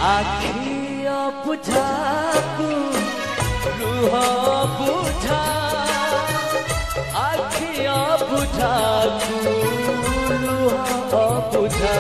आखिया बुझाकू लुह बुझा आखिया बुझाकू लुह बुझा।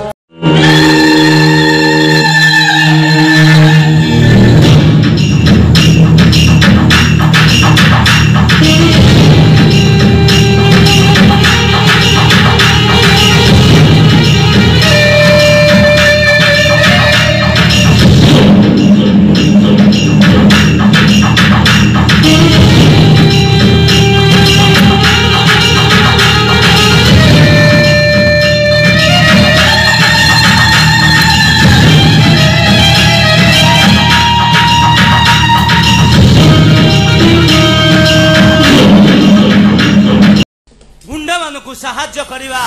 गुंडा मानक साहाय्य करिवा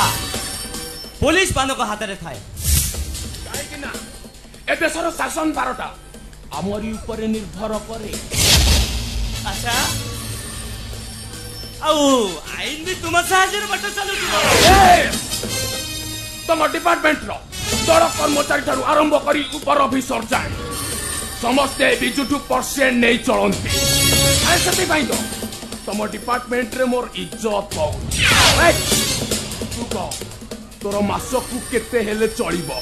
पुलिस मानक हाथ में थाए कहीं देशर शासन बारटा आमरी ऊपर निर्भर करे। अच्छा आईन भी तुम साहाय्य बट चलु तुम डिपार्टमेंट रो दल कर्मचारी ठारू आरंभ करी ऊपर ऑफिसर जाए समस्ते बिजुटू परसेंट नहीं चलती से तो तुम डिपार्टमेंट रे मोर इज्जत हो तू कह तोर मासकू केते हेले चलिबो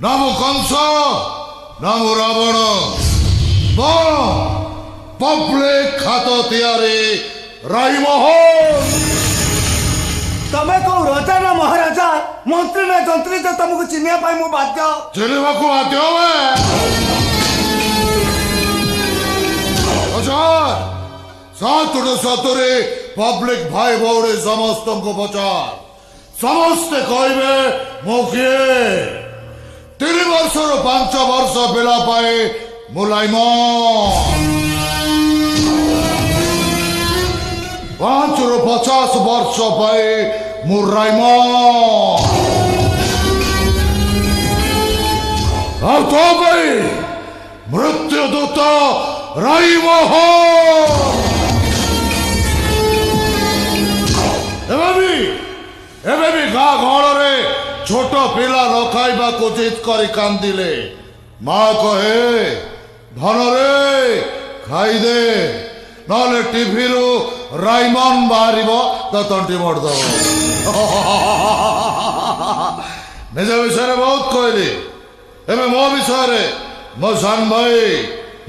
नाम कंस नाम रावण पब्लिक खात तैयारी राईमोहन तमे को राजा ना महाराजा मंत्री ना जंत्री जे तुमको चिनिया पाई मु बाध्य चिनिबा को बाध्य हजार सातुरे सातुरे पब्लिक भाई भौरे समस्त को पचार समस्ते कहबे मुखिए 3 वर्ष रो 5 वर्ष पिला पाए मुलायम 5 रो 50 वर्ष पाए मुरायम अब तो भाई मृत्यु दूत राईमोहन एवं भी गाँ घर छोट पिला न खाइबा को जिद कर कांदिले माँ कहे धन रे खाईदे नले टीवी रु राइमन बाहर तो तंटी मरदब निज विषय बहुत कहली एवं मो विषय मो सान भाई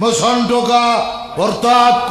मो सान टोका प्रताप